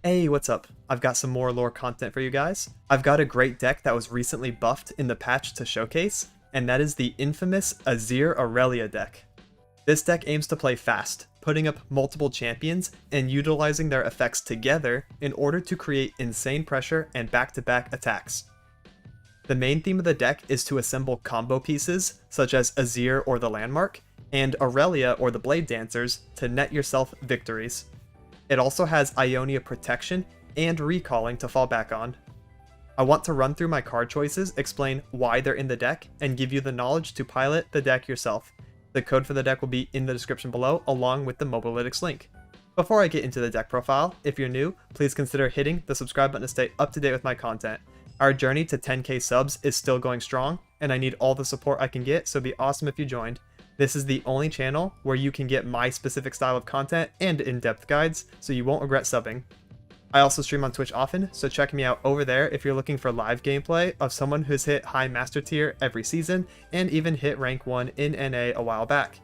Hey, what's up? I've got some more lore content for you guys. I've got a great deck that was recently buffed in the patch to showcase, and that is the infamous Azir Irelia deck. This deck aims to play fast, putting up multiple champions and utilizing their effects together in order to create insane pressure and back-to-back attacks. The main theme of the deck is to assemble combo pieces, such as Azir or the Landmark, and Irelia or the Blade Dancers to net yourself victories. It also has Ionia Protection and Recalling to fall back on. I want to run through my card choices, explain why they're in the deck, and give you the knowledge to pilot the deck yourself. The code for the deck will be in the description below, along with the Mobalytics link. Before I get into the deck profile, if you're new, please consider hitting the subscribe button to stay up to date with my content. Our journey to 10k subs is still going strong, and I need all the support I can get, so it'd be awesome if you joined. This is the only channel where you can get my specific style of content and in-depth guides, so you won't regret subbing. I also stream on Twitch often, so check me out over there if you're looking for live gameplay of someone who's hit high master tier every season and even hit rank 1 in NA a while back.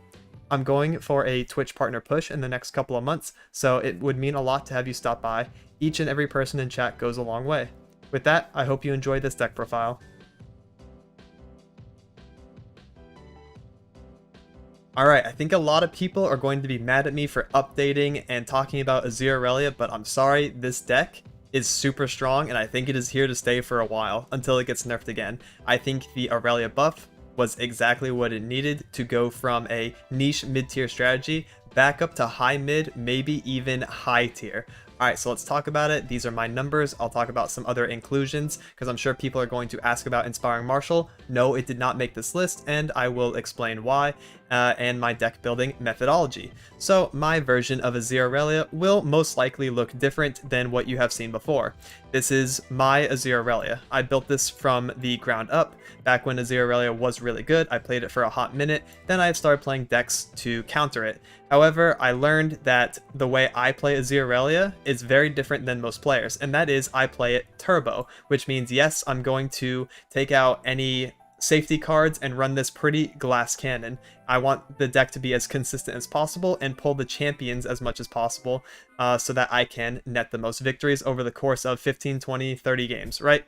I'm going for a Twitch partner push in the next couple of months, so it would mean a lot to have you stop by. Each and every person in chat goes a long way. With that, I hope you enjoy this deck profile. Alright, I think a lot of people are going to be mad at me for updating and talking about Azir Irelia, but I'm sorry, this deck is super strong and I think it is here to stay for a while until it gets nerfed again. I think the Irelia buff was exactly what it needed to go from a niche mid-tier strategy back up to high mid, maybe even high tier. Alright, so let's talk about it. These are my numbers. I'll talk about some other inclusions because I'm sure people are going to ask about Inspiring Martial. No, it did not make this list, and I will explain why, and my deck building methodology. So my version of Azir Irelia will most likely look different than what you have seen before. This is my Azir Irelia. I built this from the ground up. Back when Azir Irelia was really good, I played it for a hot minute, then I started playing decks to counter it. However, I learned that the way I play Azir Irelia is very different than most players, and that is I play it turbo, which means yes, I'm going to take out any safety cards and run this pretty glass cannon. I want the deck to be as consistent as possible and pull the champions as much as possible so that I can net the most victories over the course of 15, 20, 30 games, right?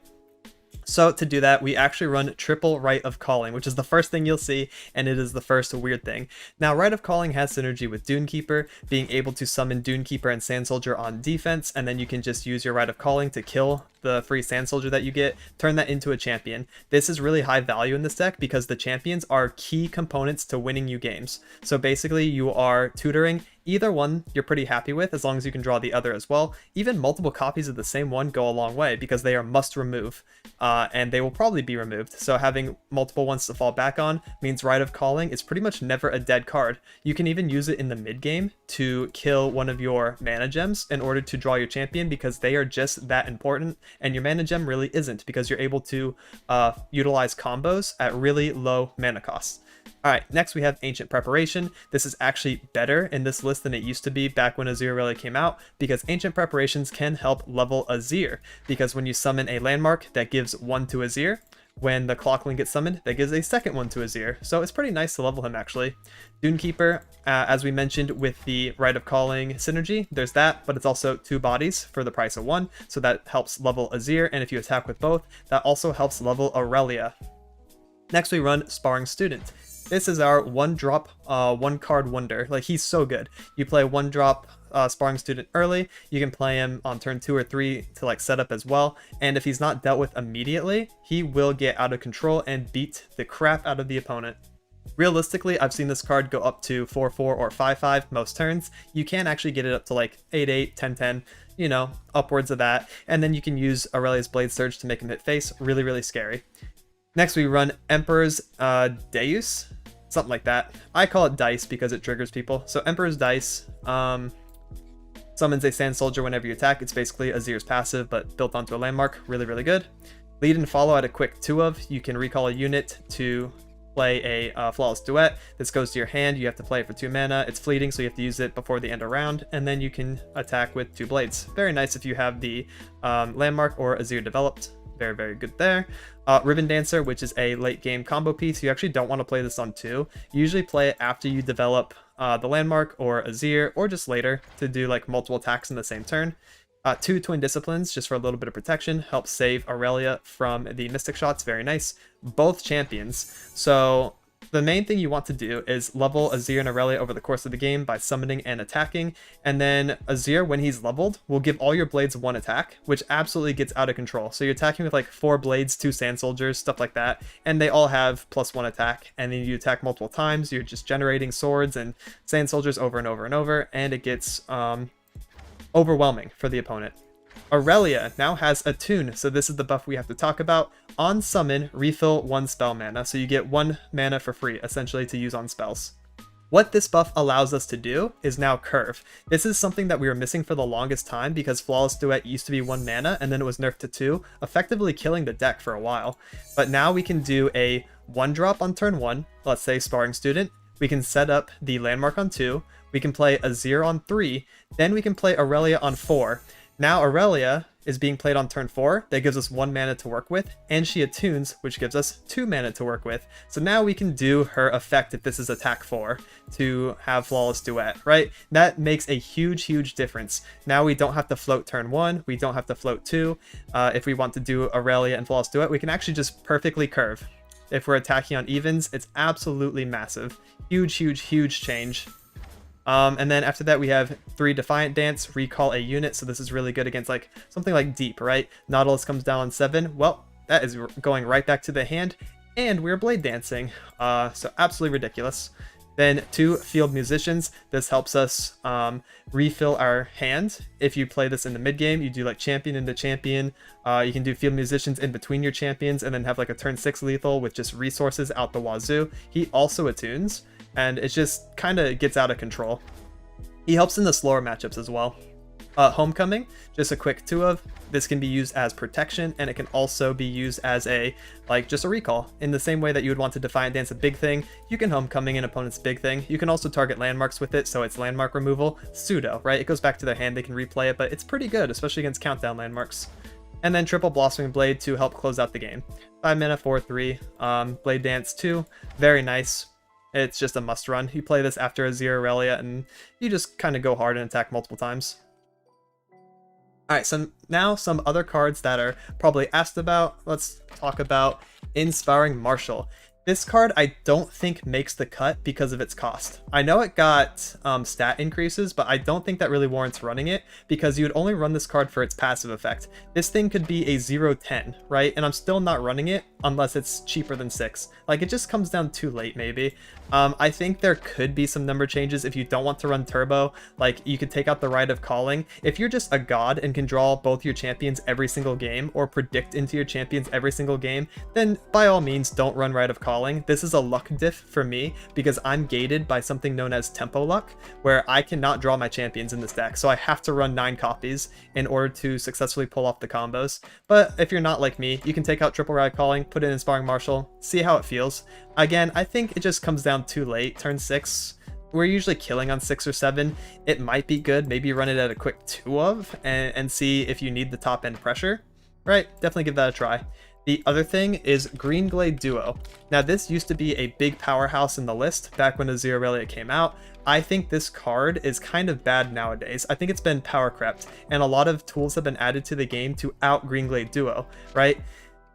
So to do that, we actually run triple Rite of Calling, which is the first thing you'll see, and it is the first weird thing. Now, Rite of Calling has synergy with Dunekeeper, being able to summon Dunekeeper and Sand Soldier on defense, and then you can just use your Rite of Calling to kill the free Sand Soldier that you get, turn that into a champion. This is really high value in this deck because the champions are key components to winning you games. So basically, you are tutoring either one you're pretty happy with as long as you can draw the other as well. Even multiple copies of the same one go a long way because they are must remove, and they will probably be removed. So having multiple ones to fall back on means Rite of Calling is pretty much never a dead card. You can even use it in the mid game to kill one of your mana gems in order to draw your champion because they are just that important, and your mana gem really isn't because you're able to utilize combos at really low mana costs. Alright, next we have Ancient Preparation. This is actually better in this list than it used to be back when Azir Irelia came out, because Ancient Preparations can help level Azir, because when you summon a landmark that gives 1 to Azir, when the Clockling gets summoned, that gives a second one to Azir. So it's pretty nice to level him actually. Dunekeeper, as we mentioned with the Rite of Calling synergy, there's that, but it's also 2 bodies for the price of 1, so that helps level Azir, and if you attack with both, that also helps level Irelia. Next we run Sparring Student. This is our 1-drop, 1-card wonder. Like, he's so good. You play 1-drop Sparring Student early, you can play him on turn 2 or 3 to like set up as well, and if he's not dealt with immediately, he will get out of control and beat the crap out of the opponent. Realistically, I've seen this card go up to 4-4 or 5-5 most turns. You can actually get it up to like 8-8, 10-10, you know, upwards of that, and then you can use Aurelia's Blade Surge to make him hit face. Really, really scary. Next we run Emperor's Deus, something like that. I call it Dice because it triggers people. So Emperor's Dice summons a Sand Soldier whenever you attack. It's basically Azir's passive, but built onto a landmark. Really, really good. Lead and follow at a quick 2 of. You can recall a unit to play a Flawless Duet. This goes to your hand. You have to play it for 2 mana. It's fleeting, so you have to use it before the end of round, and then you can attack with 2 blades. Very nice if you have the landmark or Azir developed. Very, very good there. Ribbon Dancer, which is a late game combo piece. You actually don't want to play this on 2. You usually play it after you develop the landmark or Azir, or just later to do like multiple attacks in the same turn. 2 Twin Disciplines, just for a little bit of protection, helps save Irelia from the Mystic Shots, very nice. Both champions. So the main thing you want to do is level Azir and Irelia over the course of the game by summoning and attacking, and then Azir, when he's leveled, will give all your blades 1 attack, which absolutely gets out of control. So you're attacking with like 4 blades, 2 sand soldiers, stuff like that, and they all have +1 attack, and then you attack multiple times, you're just generating swords and sand soldiers over and over and over, and it gets overwhelming for the opponent. Irelia now has Attune, so this is the buff we have to talk about. On summon, refill 1 spell mana, so you get 1 mana for free, essentially, to use on spells. What this buff allows us to do is now curve. This is something that we were missing for the longest time because Flawless Duet used to be 1 mana and then it was nerfed to 2, effectively killing the deck for a while. But now we can do a 1-drop on turn 1, let's say Sparring Student. We can set up the landmark on 2, we can play Azir on 3, then we can play Irelia on 4. Now Irelia is being played on turn 4, that gives us 1 mana to work with, and she attunes, which gives us 2 mana to work with. So now we can do her effect if this is attack 4 to have Flawless Duet, right? That makes a huge difference. Now we don't have to float turn 1, we don't have to float 2. If we want to do Irelia and Flawless Duet, we can actually just perfectly curve. If we're attacking on evens, it's absolutely massive. Huge change. And then after that we have 3 Defiant Dance, recall a unit, so this is really good against like something like Deep, right? Nautilus comes down on 7, well, that is going right back to the hand, and we're Blade Dancing, so absolutely ridiculous. Then 2 Field Musicians, this helps us refill our hand. If you play this in the mid game, you do like champion into champion, you can do Field Musicians in between your champions, and then have like a turn 6 lethal with just resources out the wazoo. He also attunes, and it just kind of gets out of control. He helps in the slower matchups as well. Homecoming, just a quick 2 of. This can be used as protection, and it can also be used as just a recall. In the same way that you would want to Defiant Dance a big thing, you can Homecoming an opponent's big thing. You can also target landmarks with it, so it's landmark removal. Pseudo, right? It goes back to their hand, they can replay it, but it's pretty good, especially against countdown landmarks. And then triple Blossoming Blade to help close out the game. 5 mana, 4/3, Blade Dance 2, very nice. It's just a must run. You play this after Azir Irelia, and you just kind of go hard and attack multiple times. Alright, so now some other cards that are probably asked about. Let's talk about Inspiring Marshal. This card I don't think makes the cut because of its cost. I know it got stat increases, but I don't think that really warrants running it because you would only run this card for its passive effect. This thing could be a 0/10, right? And I'm still not running it unless it's cheaper than 6. Like, it just comes down too late, maybe. I think there could be some number changes if you don't want to run turbo. Like, you could take out the Rite of Calling. If you're just a god and can draw both your champions every single game or predict into your champions every single game, then by all means don't run Rite of Calling. This is a luck diff for me because I'm gated by something known as tempo luck, where I cannot draw my champions in this deck, so I have to run 9 copies in order to successfully pull off the combos. But if you're not like me, you can take out triple Rite of Calling, put in Inspiring Marshal, see how it feels. Again, I think it just comes down too late. Turn 6, we're usually killing on 6 or 7. It might be good, maybe run it at a quick 2 of and see if you need the top end pressure. Right, definitely give that a try. The other thing is Green Glade Duo. Now this used to be a big powerhouse in the list back when Azir Irelia came out. I think this card is kind of bad nowadays. I think it's been power crept, and a lot of tools have been added to the game to out Green Glade Duo, right?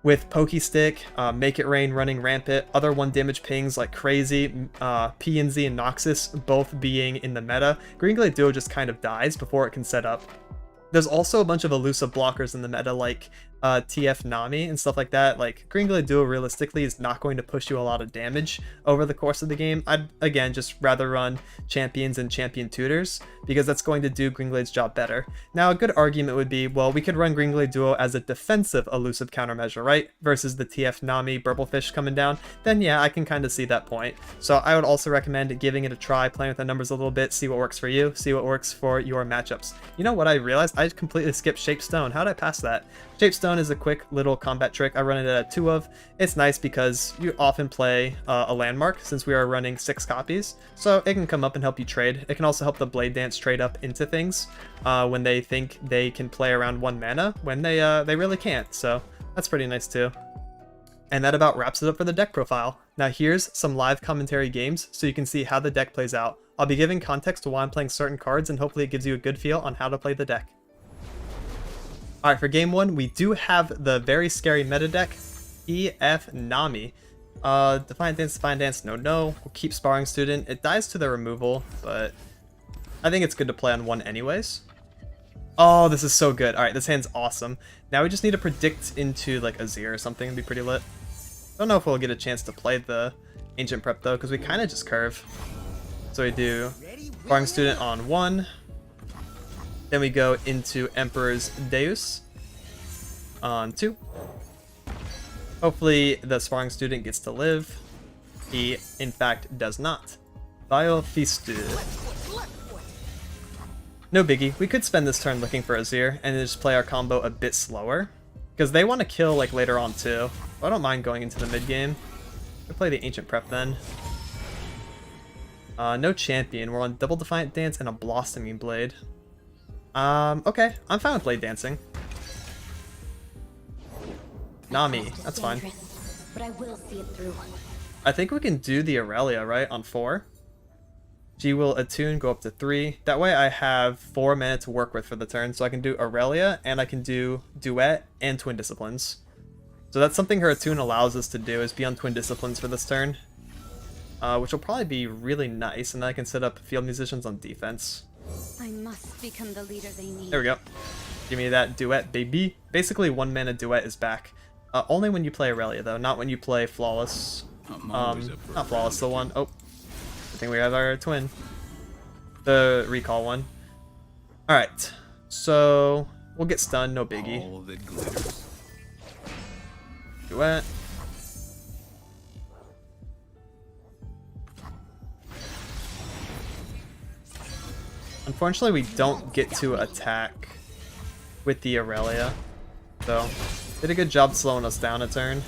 With Pokey Stick, Make It Rain running rampant, other 1 damage pings like crazy, PNZ and Noxus both being in the meta, Green Glade Duo just kind of dies before it can set up. There's also a bunch of elusive blockers in the meta like TF Nami and stuff like that. Like, Green Glade Duo realistically is not going to push you a lot of damage over the course of the game. I'd again just rather run champions and champion tutors because that's going to do Green Glade's job better. Now a good argument would be, well, we could run Green Glade Duo as a defensive elusive countermeasure, right? Versus the TF Nami Burblefish coming down. Then yeah, I can kind of see that point. So I would also recommend giving it a try, playing with the numbers a little bit, see what works for you, see what works for your matchups. You know what I realized? I completely skipped Shape Stone. How did I pass that? Shape Stone is a quick little combat trick. I run it at a 2 of. It's nice because you often play a landmark since we are running 6 copies. So it can come up and help you trade. It can also help the Blade Dance trade up into things when they think they can play around 1 mana when they really can't. So that's pretty nice too. And that about wraps it up for the deck profile. Now here's some live commentary games so you can see how the deck plays out. I'll be giving context to why I'm playing certain cards, and hopefully it gives you a good feel on how to play the deck. Alright, for game 1, we do have the very scary meta deck, TF Nami. Defiant Dance, no. We'll keep Sparring Student. It dies to the removal, but I think it's good to play on 1 anyways. Oh, this is so good. Alright, this hand's awesome. Now we just need to predict into like Azir or something and be pretty lit. Don't know if we'll get a chance to play the Ancient Prep though, because we kind of just curve. So we do Sparring Student on 1. Then we go into Emperor's Deus on 2. Hopefully the Sparring Student gets to live. He, in fact, does not. Vile Feasted. No biggie. We could spend this turn looking for Azir and then just play our combo a bit slower. Because they want to kill like later on too. I don't mind going into the mid game. We'll play the Ancient Prep then. No champion. We're on Double Defiant Dance and a Blossoming Blade. Okay. I'm fine with Blade Dancing. Nami. That's fine. But I will see it through. I think we can do the Irelia, right? On 4. She will attune, go up to 3. That way I have 4 mana to work with for the turn. So I can do Irelia, and I can do Duet and Twin Disciplines. So that's something her attune allows us to do, is be on Twin Disciplines for this turn. Which will probably be really nice, and then I can set up Field Musicians on defense. I must become the leader they need. There we go. Give me that Duet, baby. Basically, 1 mana Duet is back. Only when you play Irelia, though, not when you play Flawless. Not Flawless, the one. Oh, I think we have our twin. The recall one. Alright, so we'll get stunned, no biggie. All that glitters. Duet. Unfortunately, we don't get to attack with the Irelia, so did a good job slowing us down a turn.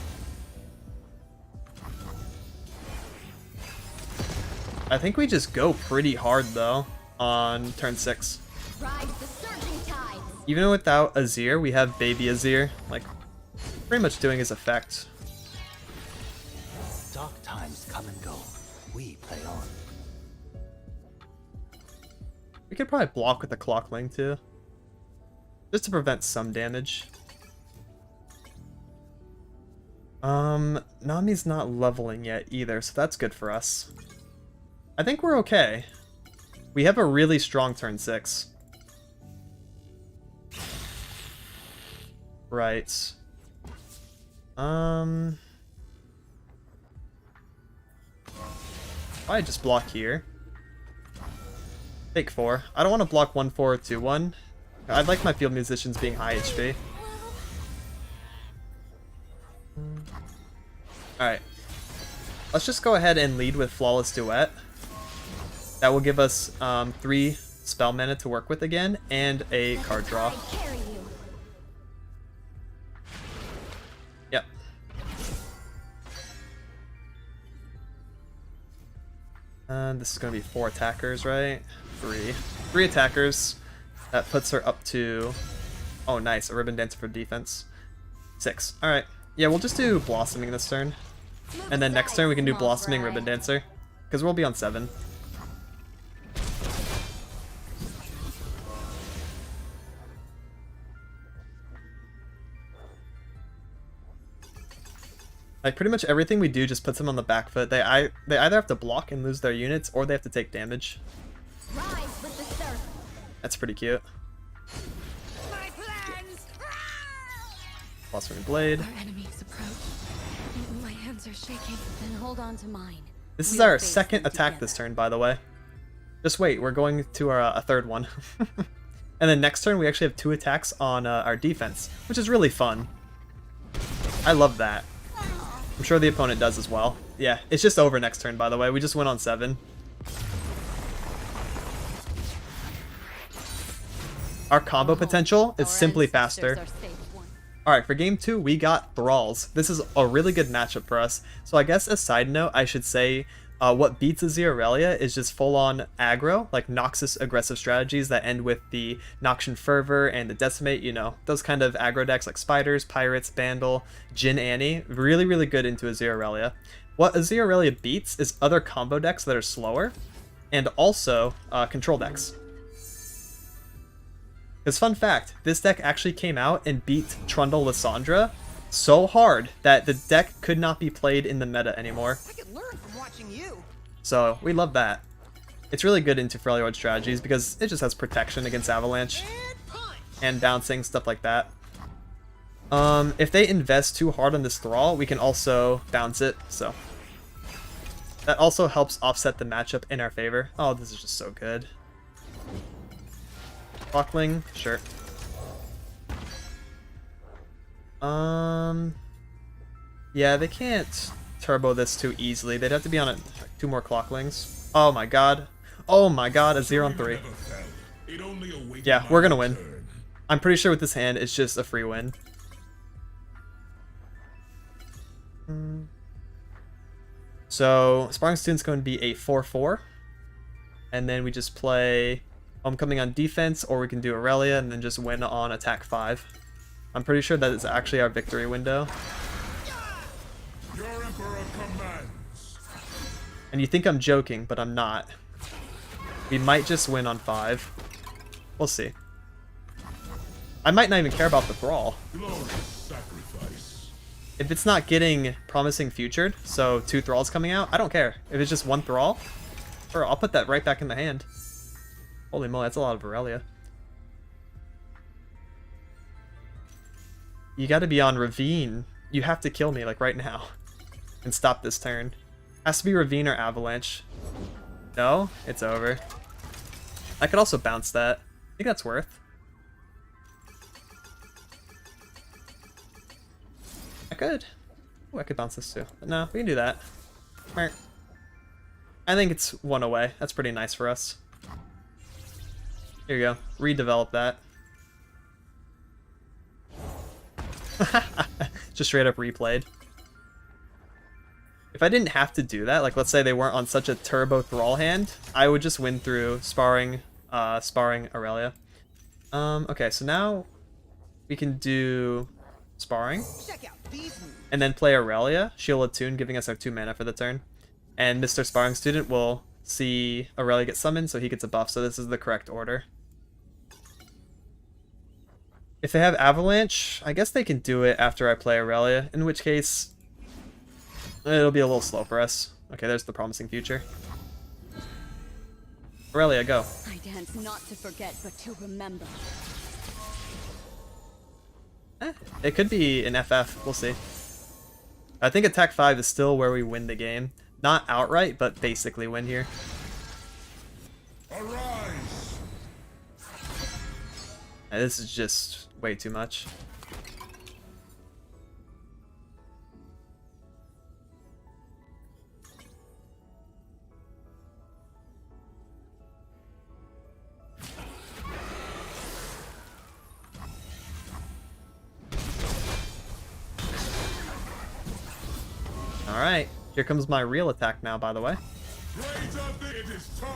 I think we just go pretty hard though on turn 6. Ride the surging tides. Even without Azir, we have baby Azir, like pretty much doing his effect. Dark times come and go. We play on. We could probably block with the Clockling too, just to prevent some damage. Nami's not leveling yet either, so that's good for us. I think we're okay. We have a really strong turn 6. Right. Probably just block here. Take 4. I don't want to block 1-4 or 2-1. I'd like my Field Musicians being high HP. Alright. Let's just go ahead and lead with Flawless Duet. That will give us 3 spell mana to work with again, and a card draw. Yep. And this is going to be 4 attackers, right? 3. 3 attackers. That puts her up to... Oh, nice. A Ribbon Dancer for defense. 6. Alright. Yeah, we'll just do Blossoming this turn. And then next turn we can do Blossoming Ribbon Dancer. Because we'll be on 7. Like, pretty much everything we do just puts them on the back foot. They either have to block and lose their units, or they have to take damage. Rise with the surf. That's pretty cute. My plans. Blossoming Blade. Our enemies approach. My hands are shaking. Then hold on to mine. This is We'll our face second them attack together. this turn, by the way. Just wait, we're going to our a third one. And then next turn we actually have 2 attacks on our defense, which is really fun. I love that. I'm sure the opponent does as well. Yeah, it's just over next turn, by the way. We just went on 7. Our combo potential is simply faster. Alright, for game 2, we got Thralls. This is a really good matchup for us. So I guess a side note, I should say, what beats Azir Irelia is just full-on aggro, like Noxus aggressive strategies that end with the Noxian Fervor and the Decimate, you know, those kind of aggro decks like Spiders, Pirates, Bandle, Jin Annie. Really, really good into Azir Irelia. What Azir Irelia beats is other combo decks that are slower, and also control decks. Because fun fact, this deck actually came out and beat Trundle Lissandra so hard that the deck could not be played in the meta anymore. I can learn from watching you. So we love that. It's really good into Freljord strategies because it just has protection against Avalanche And punch. and bouncing, stuff like that. If they invest too hard on this Thrall, we can also bounce it, so that also helps offset the matchup in our favor. Oh, this is just so good. Buckling, sure. Yeah, they can't turbo this too easily. They'd have to be on it 2 more Clocklings. Oh my god. Oh my god, a 0 on 3. Yeah, we're gonna win. I'm pretty sure with this hand, it's just a free win. So, Sparring Student's going to be a 4-4. And then we just play Homecoming on defense, or we can do Irelia and then just win on attack 5. I'm pretty sure that is actually our victory window. Your Emperor commands. And you think I'm joking, but I'm not. We might just win on 5. We'll see. I might not even care about the Thrall. Glorious sacrifice. If it's not getting Promising Futured, so 2 Thralls coming out, I don't care. If it's just 1 Thrall, or I'll put that right back in the hand. Holy moly, that's a lot of Irelia. You gotta be on Ravine. You have to kill me, like, right now. And stop this turn. Has to be Ravine or Avalanche. No? It's over. I could also bounce that. I think that's worth. I could. Oh, I could bounce this too. But no, we can do that. Meh. I think it's 1 away. That's pretty nice for us. Here you go. Redevelop that. Just straight up replayed. If I didn't have to do that, like let's say they weren't on such a turbo Thrall hand, I would just win through sparring Irelia. Okay, so now we can do sparring. Check out these moves. And then play Irelia. She'll attune, giving us our 2 mana for the turn. And Mr. Sparring Student will see Irelia get summoned, so he gets a buff, so this is the correct order. If they have Avalanche, I guess they can do it after I play Irelia, in which case it'll be a little slow for us. Okay, there's the Promising Future. Irelia, go. I dance not to forget, but to remember. It could be an FF, we'll see. I think attack 5 is still where we win the game. Not outright, but basically win here. Arise. This is just way too much. Alright, here comes my real attack now, by the way. Blades of the... It is time.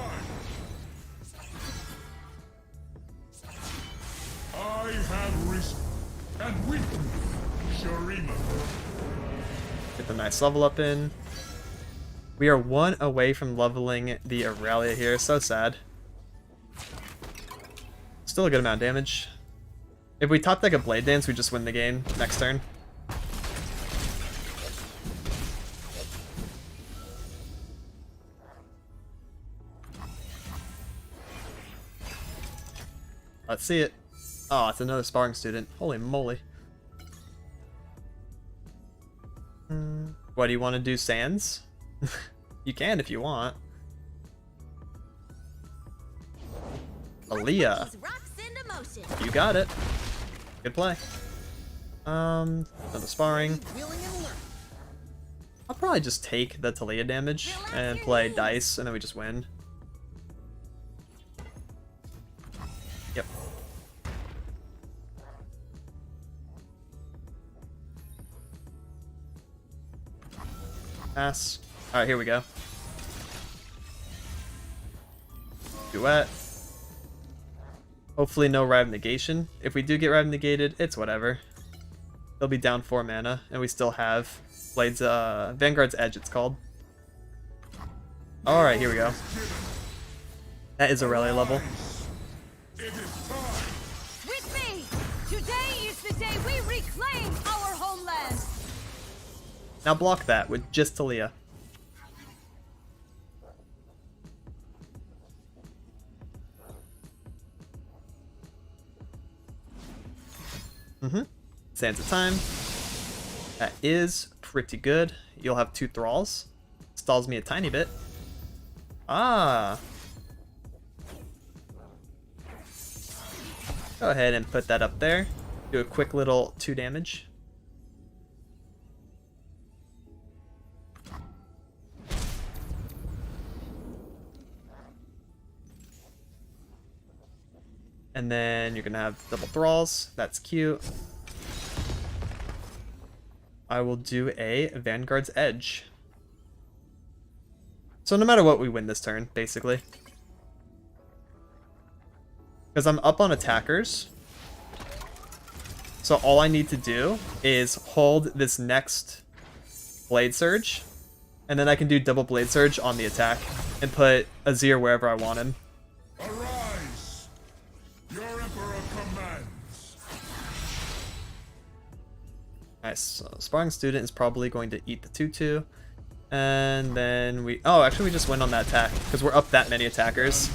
I have risen and weakened Shurima. Get the nice level up in. We are 1 away from leveling the Irelia here, so sad. Still a good amount of damage. If we top deck a Blade Dance, we just win the game next turn. Let's see it. Oh, it's another Sparring Student. Holy moly. What, do you want to do Sands? You can if you want. Aaliyah. You got it. Good play. Another Sparring. Willing and learn. I'll probably just take the Talia damage and play Dice, and then we just win. Yep. Pass. Alright, here we go. Duet. Hopefully no Rive Negation. If we do get Rive Negated, it's whatever. They'll be down 4 mana, and we still have Blades, Vanguard's Edge, it's called. Alright, here we go. That is Irelia level. It is time. Today is the day we reclaim our homeland. Now block that with just Talia. Sands of Time. That is pretty good. You'll have 2 Thralls. Stalls me a tiny bit. Ah. Go ahead and put that up there. Do a quick little 2 damage. And then you're gonna have double Thralls. That's cute. I will do a Vanguard's Edge. So no matter what, we win this turn, basically. Because I'm up on attackers. So all I need to do is hold this next Blade Surge. And then I can do double Blade Surge on the attack. And put Azir wherever I want him. Arise! Your Emperor commands. Nice. So Sparring Student is probably going to eat the 2/2. And then we... Oh, actually we just win on that attack. Because we're up that many attackers.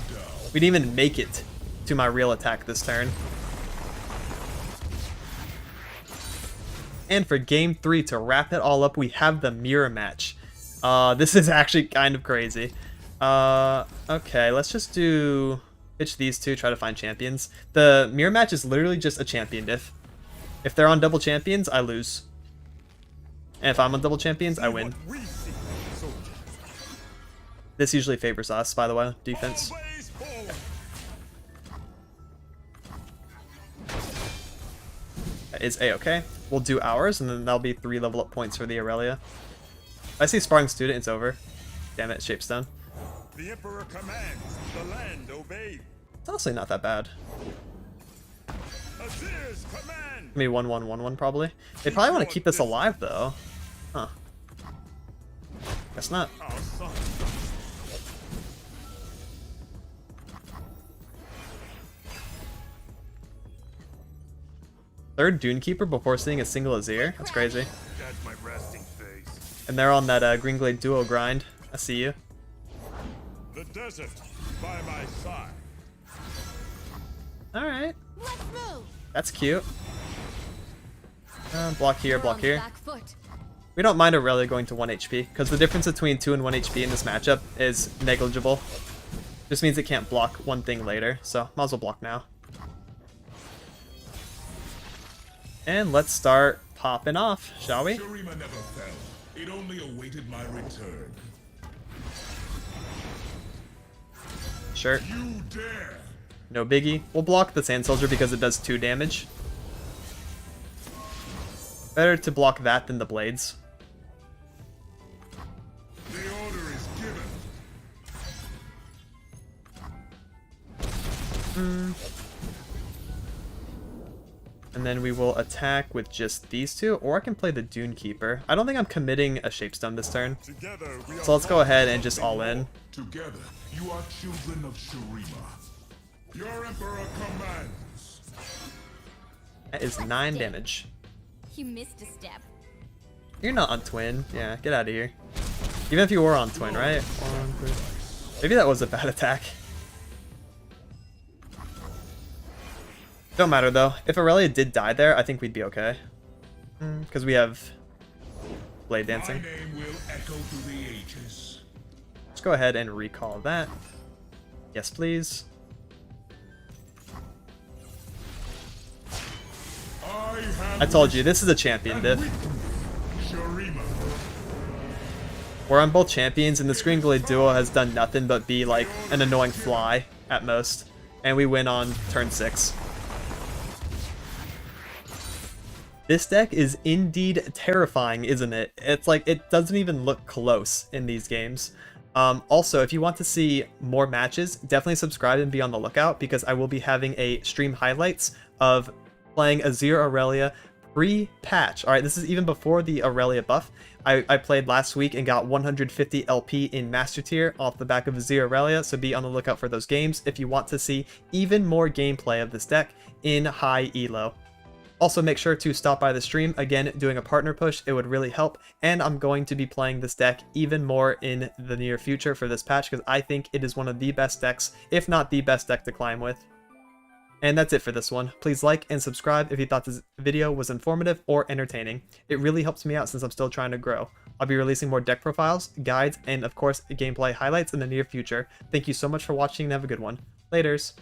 We didn't even make it to my real attack this turn. And for game 3, to wrap it all up, we have the mirror match. This is actually kind of crazy. Okay, let's just do... Pitch these 2, try to find champions. The mirror match is literally just a champion diff. If they're on double champions, I lose. And if I'm on double champions, I win. This usually favors us, by the way, defense. That is A-okay. We'll do ours, and then that'll be 3 level up points for the Irelia. If I see Sparring Student, it's over. Damn it, Shapestone. The Emperor commands, the land obeys. It's honestly not that bad. Azir's command. Maybe 1-1-1-1 probably. They probably want to keep this alive though. Huh. Guess not. Our son. Third Dune Keeper before seeing a single Azir? That's crazy. That's my resting face. And they're on that Green Glade duo grind. I see you. The desert by my side. Alright. Let's move. That's cute. Block here, We're on block the here. back foot. We don't mind Irelia going to 1 HP, because the difference between 2 and 1 HP in this matchup is negligible. Just means it can't block one thing later, so might as well block now. And let's start popping off, shall we? Shurima never fell. It only awaited my return. Sure. You dare! No biggie. We'll block the Sand Soldier because it does 2 damage. Better to block that than the blades. The order is given. And then we will attack with just these 2, or I can play the Dune Keeper. I don't think I'm committing a Shapestone this turn. Together we So let's go ahead and just all in. Together, you are children of Shurima. Your Emperor commands. That is 9 damage. You missed a step. You're not on Twin. Yeah, get out of here. Even if you were on Twin, right? 1, 2. Maybe that was a bad attack. Don't matter though. If Irelia did die there, I think we'd be okay. Because we have Blade My Dancing. name will echo through the ages. Let's go ahead and recall that. Yes, please. I told you, this is a champion diff. Shurima. We're on both champions, and the Green Glade duo has done nothing but be like an annoying fly at most. And we win on turn 6. This deck is indeed terrifying, isn't it? It's like, it doesn't even look close in these games. Also, if you want to see more matches, definitely subscribe and be on the lookout, because I will be having a stream highlights of playing Azir Irelia pre-patch. Alright, this is even before the Irelia buff. I played last week and got 150 LP in Master Tier off the back of Azir Irelia, so be on the lookout for those games if you want to see even more gameplay of this deck in high elo. Also, make sure to stop by the stream. Again, doing a partner push, it would really help. And I'm going to be playing this deck even more in the near future for this patch because I think it is one of the best decks, if not the best deck to climb with. And that's it for this one. Please like and subscribe if you thought this video was informative or entertaining. It really helps me out since I'm still trying to grow. I'll be releasing more deck profiles, guides, and of course, gameplay highlights in the near future. Thank you so much for watching and have a good one. Laters!